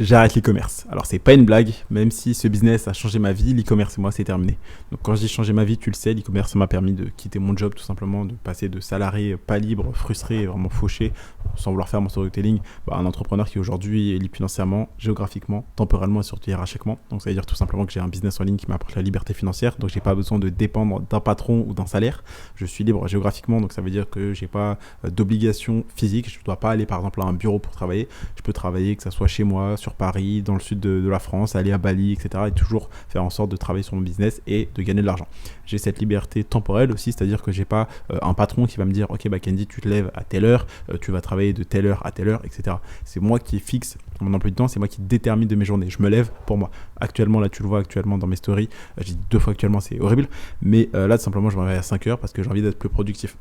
j'arrête l'e-commerce. Alors c'est pas une blague, même si ce business a changé ma vie, l'e-commerce et moi c'est terminé. Donc quand je dis changer ma vie, tu le sais, l'e-commerce m'a permis de quitter mon job tout simplement, de passer de salarié pas libre, frustré et vraiment fauché, sans vouloir faire mon storytelling, à un entrepreneur qui aujourd'hui est libre financièrement, géographiquement, temporellement et surtout hiérarchiquement. Donc ça veut dire tout simplement que j'ai un business en ligne qui m'apporte la liberté financière, donc j'ai pas besoin de dépendre d'un patron ou d'un salaire. Je suis libre géographiquement, donc ça veut dire que j'ai pas d'obligation physique, je dois pas aller par exemple à un bureau pour travailler, je peux travailler que ça soit chez moi, sur Paris, dans le sud de la France, aller à Bali, etc. et toujours faire en sorte de travailler sur mon business et de gagner de l'argent. J'ai cette liberté temporelle aussi, c'est-à-dire que j'ai pas un patron qui va me dire ok Candy, tu te lèves à telle heure, tu vas travailler de telle heure à telle heure, etc. C'est moi qui fixe mon emploi du temps, c'est moi qui détermine de mes journées. Je me lève pour moi. Actuellement, là tu le vois actuellement dans mes stories, j'ai dit 2 fois actuellement, c'est horrible, mais là tout simplement je me réveille à 5 heures parce que j'ai envie d'être plus productif.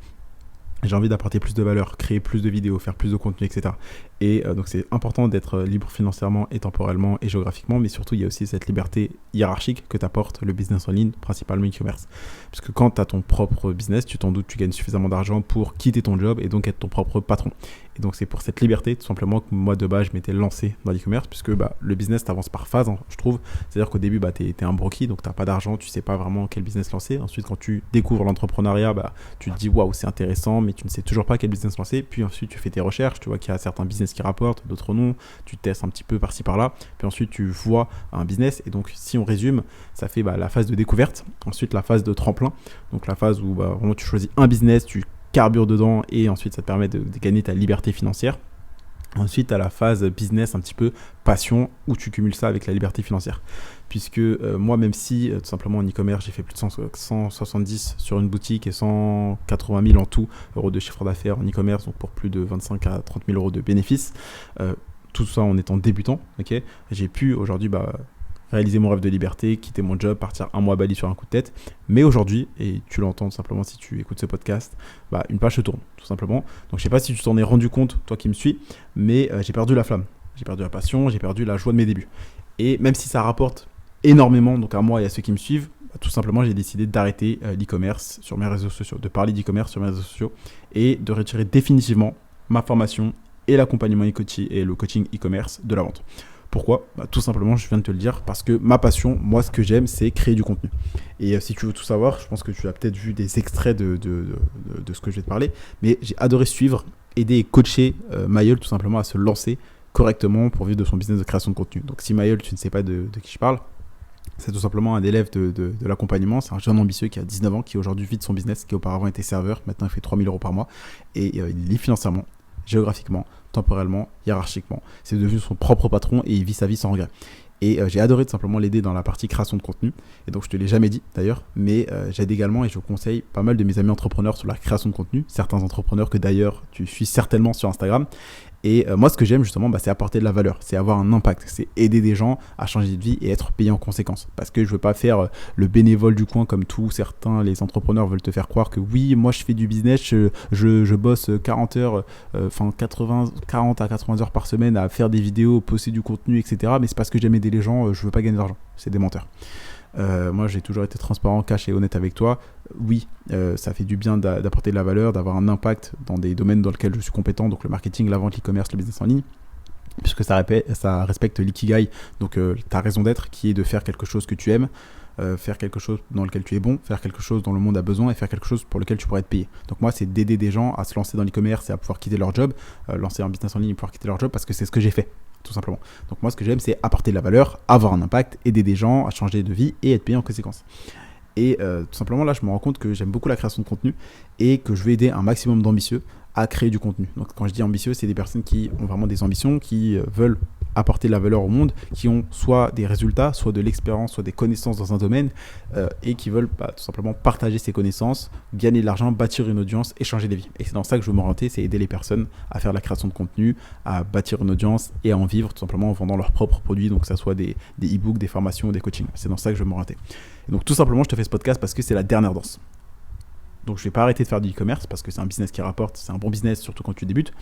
J'ai envie d'apporter plus de valeur, créer plus de vidéos, faire plus de contenu, etc. Et donc c'est important d'être libre financièrement et temporellement et géographiquement, mais surtout il y a aussi cette liberté hiérarchique que t'apporte le business en ligne, principalement e-commerce. Parce que quand tu as ton propre business, tu t'en doutes, tu gagnes suffisamment d'argent pour quitter ton job et donc être ton propre patron. Et donc c'est pour cette liberté tout simplement que moi de base je m'étais lancé dans l'e-commerce, puisque le business t'avance par phase, je trouve. C'est-à-dire qu'au début t'es un broquis, donc t'as pas d'argent, tu sais pas vraiment quel business lancer. Ensuite quand tu découvres l'entrepreneuriat, tu te dis waouh c'est intéressant, mais tu ne sais toujours pas quel business lancer. Puis ensuite tu fais tes recherches, tu vois qu'il y a certains business qui rapportent, d'autres non, tu testes un petit peu par-ci par-là, puis ensuite tu vois un business. Et donc si on résume, ça fait la phase de découverte, ensuite la phase de tremplin, donc la phase où vraiment tu choisis un business, tu carbure dedans et ensuite ça te permet de gagner ta liberté financière. Ensuite, à la phase business, un petit peu passion, où tu cumules ça avec la liberté financière. Puisque moi, même si tout simplement en e-commerce, j'ai fait plus de 170 sur une boutique et 180 000 en tout euros de chiffre d'affaires en e-commerce, donc pour plus de 25 à 30 000 euros de bénéfices, tout ça en étant débutant, okay, j'ai pu aujourd'hui réaliser mon rêve de liberté, quitter mon job, partir un mois à Bali sur un coup de tête. Mais aujourd'hui, et tu l'entends tout simplement si tu écoutes ce podcast, une page se tourne, tout simplement. Donc je sais pas si tu t'en es rendu compte, toi qui me suis, mais j'ai perdu la flamme, j'ai perdu la passion, j'ai perdu la joie de mes débuts. Et même si ça rapporte énormément, donc à moi et à ceux qui me suivent, tout simplement j'ai décidé d'arrêter l'e-commerce sur mes réseaux sociaux, de parler d'e-commerce sur mes réseaux sociaux et de retirer définitivement ma formation et l'accompagnement e-coaching et le coaching e-commerce de la vente. Pourquoi ? Tout simplement, je viens de te le dire, parce que ma passion, moi, ce que j'aime, c'est créer du contenu. Et si tu veux tout savoir, je pense que tu as peut-être vu des extraits de ce que je vais te parler, mais j'ai adoré suivre, aider et coacher Mayol tout simplement à se lancer correctement pour vivre de son business de création de contenu. Donc si Mayol, tu ne sais pas de qui je parle, c'est tout simplement un élève de l'accompagnement. C'est un jeune ambitieux qui a 19 ans, qui aujourd'hui vit de son business, qui auparavant était serveur, maintenant il fait 3 000 euros par mois, et il est libre financièrement, géographiquement, temporellement, hiérarchiquement. C'est devenu son propre patron et il vit sa vie sans regret. Et j'ai adoré tout simplement l'aider dans la partie création de contenu. Et donc je te l'ai jamais dit d'ailleurs, mais j'aide également et je conseille pas mal de mes amis entrepreneurs sur la création de contenu. Certains entrepreneurs que d'ailleurs tu suis certainement sur Instagram. Et moi, ce que j'aime justement, c'est apporter de la valeur, c'est avoir un impact, c'est aider des gens à changer de vie et être payé en conséquence. Parce que je veux pas faire le bénévole du coin comme certains les entrepreneurs veulent te faire croire que oui, moi je fais du business, je bosse 40 heures, 40 à 80 heures par semaine à faire des vidéos, poster du contenu, etc. Mais c'est parce que j'aime aider les gens, je veux pas gagner d'argent. C'est des menteurs. Moi j'ai toujours été transparent, cash et honnête avec toi. Oui, ça fait du bien d'apporter de la valeur, d'avoir un impact dans des domaines dans lesquels je suis compétent, donc le marketing, la vente, l'e-commerce, le business en ligne, puisque ça respecte l'ikigai, donc ta raison d'être qui est de faire quelque chose que tu aimes, faire quelque chose dans lequel tu es bon, faire quelque chose dont le monde a besoin et faire quelque chose pour lequel tu pourrais être payé. Donc moi c'est d'aider des gens à se lancer dans l'e-commerce et à pouvoir quitter leur job, lancer un business en ligne et pouvoir quitter leur job, parce que c'est ce que j'ai fait. Tout simplement. Donc moi ce que j'aime c'est apporter de la valeur, avoir un impact, aider des gens à changer de vie et être payé en conséquence. Et tout simplement là je me rends compte que j'aime beaucoup la création de contenu et que je veux aider un maximum d'ambitieux à créer du contenu. Donc quand je dis ambitieux, c'est des personnes qui ont vraiment des ambitions, qui veulent apporter de la valeur au monde, qui ont soit des résultats, soit de l'expérience, soit des connaissances dans un domaine et qui veulent tout simplement partager ces connaissances, gagner de l'argent, bâtir une audience et changer des vies. Et c'est dans ça que je veux m'orienter, c'est aider les personnes à faire de la création de contenu, à bâtir une audience et à en vivre tout simplement en vendant leurs propres produits, donc que ça soit des e-books, des formations ou des coachings. C'est dans ça que je veux m'orienter. Et donc tout simplement, je te fais ce podcast parce que c'est la dernière danse. Donc je vais pas arrêter de faire du e-commerce parce que c'est un business qui rapporte, c'est un bon business surtout quand tu débutes.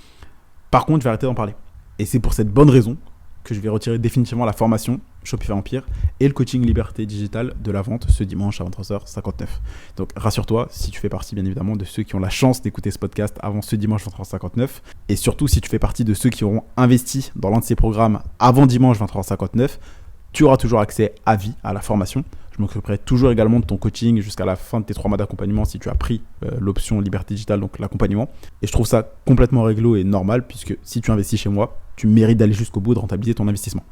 Par contre, je vais arrêter d'en parler. Et c'est pour cette bonne raison que je vais retirer définitivement la formation Shopify Empire et le coaching Liberté Digitale de la vente ce dimanche à 23h59. Donc rassure-toi, si tu fais partie bien évidemment de ceux qui ont la chance d'écouter ce podcast avant ce dimanche 23h59, et surtout si tu fais partie de ceux qui auront investi dans l'un de ces programmes avant dimanche 23h59, tu auras toujours accès à vie à la formation. Je m'occuperai toujours également de ton coaching jusqu'à la fin de tes 3 mois d'accompagnement si tu as pris l'option Liberté Digitale, donc l'accompagnement. Et je trouve ça complètement réglo et normal puisque si tu investis chez moi, tu mérites d'aller jusqu'au bout de rentabiliser ton investissement.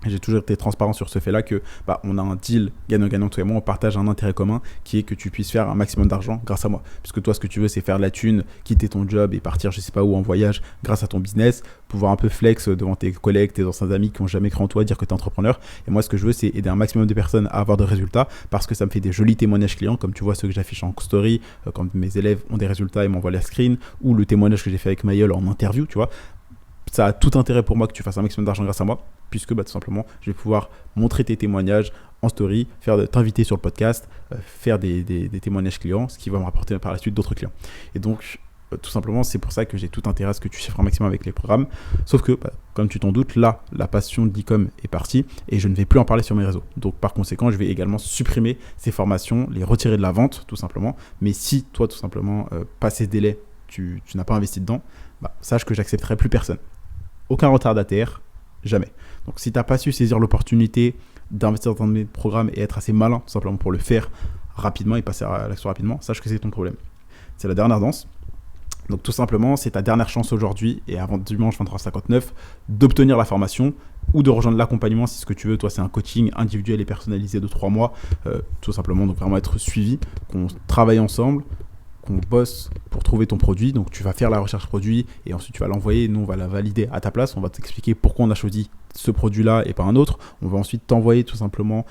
J'ai toujours été transparent sur ce fait-là que on a un deal gagnant-gagnant toi et moi, on partage un intérêt commun qui est que tu puisses faire un maximum d'argent grâce à moi. Puisque toi, ce que tu veux, c'est faire de la thune, quitter ton job et partir je sais pas où en voyage grâce à ton business, pouvoir un peu flex devant tes collègues, tes anciens amis qui n'ont jamais cru en toi, dire que tu es entrepreneur. Et moi, ce que je veux, c'est aider un maximum de personnes à avoir de résultats parce que ça me fait des jolis témoignages clients, comme tu vois ceux que j'affiche en story, quand mes élèves ont des résultats et m'envoient les screens, ou le témoignage que j'ai fait avec Mayol en interview, tu vois. Ça a tout intérêt pour moi que tu fasses un maximum d'argent grâce à moi, puisque tout simplement, je vais pouvoir montrer tes témoignages en story, t'inviter sur le podcast, faire des témoignages clients, ce qui va me rapporter par la suite d'autres clients. Et donc, tout simplement, c'est pour ça que j'ai tout intérêt à ce que tu chiffres un maximum avec les programmes. Sauf que, comme tu t'en doutes, là, la passion d'e-com est partie et je ne vais plus en parler sur mes réseaux. Donc, par conséquent, je vais également supprimer ces formations, les retirer de la vente, tout simplement. Mais si toi, tout simplement, passé ce délai, tu n'as pas investi dedans, sache que j'accepterai plus personne. Aucun retardataire, jamais. Donc si tu n'as pas su saisir l'opportunité d'investir dans mes programmes et être assez malin tout simplement pour le faire rapidement et passer à l'action rapidement, sache que c'est ton problème. C'est la dernière danse. Donc tout simplement, c'est ta dernière chance aujourd'hui et avant dimanche 23h59 d'obtenir la formation ou de rejoindre l'accompagnement si ce que tu veux. Toi, c'est un coaching individuel et personnalisé de 3 mois. Tout simplement, donc vraiment être suivi, qu'on travaille ensemble, qu'on bosse pour trouver ton produit. Donc tu vas faire la recherche produit et ensuite tu vas l'envoyer, nous on va la valider à ta place, on va t'expliquer pourquoi on a choisi ce produit là et pas un autre. On va ensuite t'envoyer tout simplement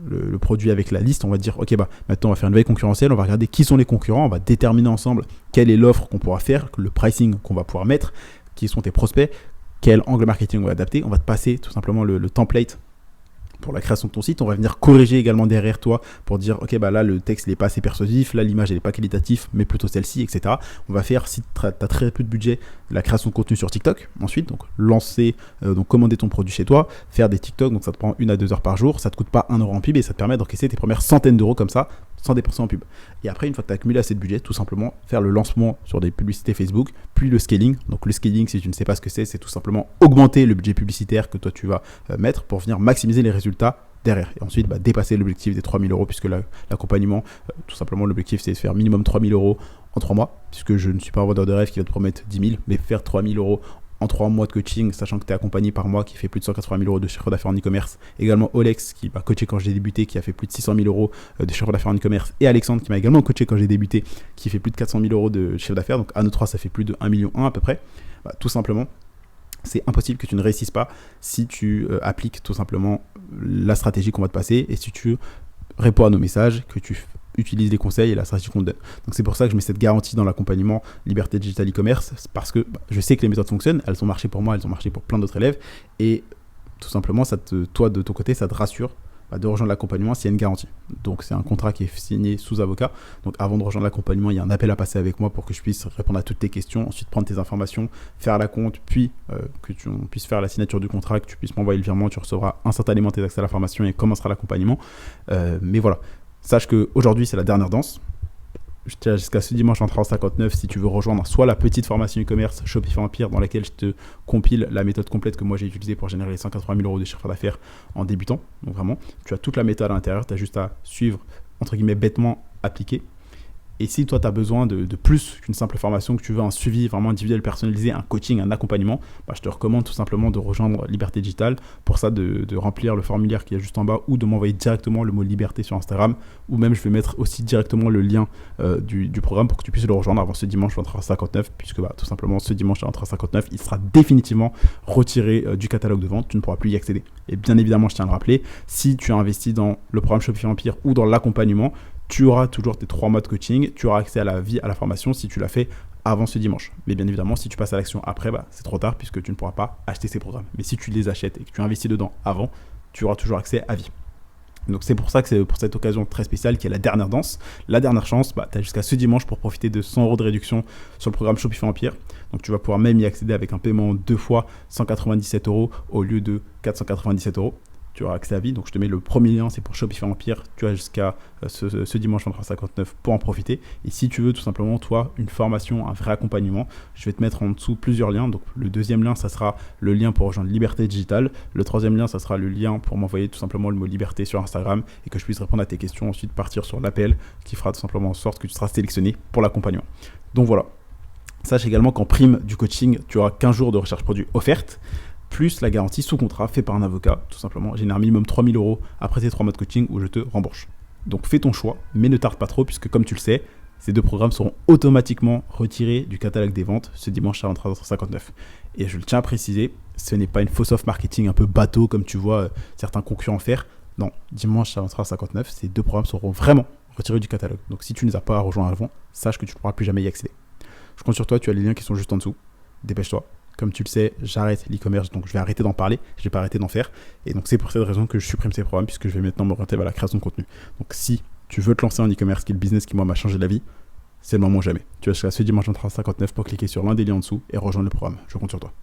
le produit avec la liste. On va dire ok, maintenant on va faire une veille concurrentielle, on va regarder qui sont les concurrents, on va déterminer ensemble quelle est l'offre qu'on pourra faire, le pricing qu'on va pouvoir mettre, qui sont tes prospects, quel angle marketing on va adapter. On va te passer tout simplement le template pour la création de ton site. On va venir corriger également derrière toi pour dire ok, là le texte n'est pas assez persuasif, là l'image elle n'est pas qualitative mais plutôt celle-ci, etc. On va faire, si tu as très peu de budget, la création de contenu sur TikTok ensuite, donc lancer, donc commander ton produit chez toi, faire des TikTok, donc ça te prend 1 à 2 heures par jour, ça te coûte pas 1 euro en pub et ça te permet d'encaisser tes premières centaines d'euros comme ça sans dépenser en pub. Et après, une fois que tu as accumulé assez de budget, tout simplement faire le lancement sur des publicités Facebook, puis le scaling. Donc le scaling, si tu ne sais pas ce que c'est tout simplement augmenter le budget publicitaire que toi tu vas mettre pour venir maximiser les résultats derrière. Et ensuite, dépasser l'objectif des 3 000 euros, puisque l'accompagnement, tout simplement, l'objectif c'est de faire minimum 3 000 euros en 3 mois, puisque je ne suis pas un vendeur de rêve qui va te promettre 10 000, mais faire 3 000 euros en 3 mois de coaching, sachant que tu es accompagné par moi qui fait plus de 180 000 euros de chiffre d'affaires en e-commerce. Également Olex qui m'a coaché quand j'ai débuté, qui a fait plus de 600 000 euros de chiffre d'affaires en e-commerce. Et Alexandre qui m'a également coaché quand j'ai débuté, qui fait plus de 400 000 euros de chiffre d'affaires. Donc à nous 3, ça fait plus de 1,1 million à peu près. Tout simplement, c'est impossible que tu ne réussisses pas si tu appliques tout simplement la stratégie qu'on va te passer et si tu réponds à nos messages, que tu utilises les conseils et la stratégie qu'on te donne. Donc c'est pour ça que je mets cette garantie dans l'accompagnement Liberté Digital e-commerce, parce que je sais que les méthodes fonctionnent, elles ont marché pour moi, elles ont marché pour plein d'autres élèves, et tout simplement, toi de ton côté, ça te rassure de rejoindre l'accompagnement s'il y a une garantie. Donc c'est un contrat qui est signé sous avocat. Donc avant de rejoindre l'accompagnement, il y a un appel à passer avec moi pour que je puisse répondre à toutes tes questions, ensuite prendre tes informations, faire la compte, puis que tu puisses faire la signature du contrat, que tu puisses m'envoyer le virement, tu recevras instantanément tes accès à la formation et commencera l'accompagnement. Mais voilà, sache qu'aujourd'hui c'est la dernière danse. Je tiens jusqu'à ce dimanche en 3059 si tu veux rejoindre soit la petite formation e-commerce Shopify Empire dans laquelle je te compile la méthode complète que moi j'ai utilisée pour générer les 180 000 euros de chiffre d'affaires en débutant. Donc vraiment, tu as toute la méthode à l'intérieur, tu as juste à suivre, entre guillemets, bêtement appliquer. Et si toi tu as besoin de plus qu'une simple formation, que tu veux un suivi vraiment individuel, personnalisé, un coaching, un accompagnement, je te recommande tout simplement de rejoindre Liberté Digitale. Pour ça, de remplir le formulaire qui est juste en bas ou de m'envoyer directement le mot Liberté sur Instagram, ou même je vais mettre aussi directement le lien du programme pour que tu puisses le rejoindre avant ce dimanche 23h59, puisque tout simplement ce dimanche 23h59 il sera définitivement retiré du catalogue de vente, tu ne pourras plus y accéder. Et bien évidemment, je tiens à le rappeler, si tu as investi dans le programme Shopify Empire ou dans l'accompagnement, tu auras toujours tes 3 mois de coaching, tu auras accès à la vie, à la formation si tu l'as fait avant ce dimanche. Mais bien évidemment, si tu passes à l'action après, c'est trop tard puisque tu ne pourras pas acheter ces programmes. Mais si tu les achètes et que tu investis dedans avant, tu auras toujours accès à vie. Donc c'est pour ça que c'est pour cette occasion très spéciale qui est la dernière danse, la dernière chance, tu as jusqu'à ce dimanche pour profiter de 100 euros de réduction sur le programme Shopify Empire. Donc tu vas pouvoir même y accéder avec un paiement 2 fois 197 euros au lieu de 497 euros. Tu auras accès à vie. Donc je te mets le premier lien, c'est pour Shopify Empire. Tu as jusqu'à ce dimanche 23h59 pour en profiter. Et si tu veux tout simplement, toi, une formation, un vrai accompagnement, je vais te mettre en dessous plusieurs liens. Donc le deuxième lien, ça sera le lien pour rejoindre Liberté Digitale. Le troisième lien, ça sera le lien pour m'envoyer tout simplement le mot Liberté sur Instagram et que je puisse répondre à tes questions. Ensuite, partir sur l'appel qui fera tout simplement en sorte que tu seras sélectionné pour l'accompagnement. Donc voilà. Sache également qu'en prime du coaching, tu auras 15 jours de recherche produit offerte, plus la garantie sous contrat fait par un avocat, tout simplement. Génère minimum 3 000 euros après ces 3 mois de coaching où je te rembourse. Donc fais ton choix, mais ne tarde pas trop, puisque comme tu le sais, ces 2 programmes seront automatiquement retirés du catalogue des ventes ce dimanche à 23h59. Et je le tiens à préciser, ce n'est pas une fausse offre marketing un peu bateau comme tu vois certains concurrents faire. Non, dimanche à 23h59, ces 2 programmes seront vraiment retirés du catalogue. Donc si tu ne les as pas rejoints avant, sache que tu ne pourras plus jamais y accéder. Je compte sur toi, tu as les liens qui sont juste en dessous. Dépêche-toi. Comme tu le sais, j'arrête l'e-commerce, donc je vais arrêter d'en parler. Je n'ai pas arrêté d'en faire. Et donc c'est pour cette raison que je supprime ces programmes, puisque je vais maintenant m'orienter vers la création de contenu. Donc si tu veux te lancer en e-commerce, qui est le business qui moi m'a changé la vie, c'est le moment ou jamais. Tu vas jusqu'à ce dimanche 23h59 pour cliquer sur l'un des liens en dessous et rejoindre le programme. Je compte sur toi.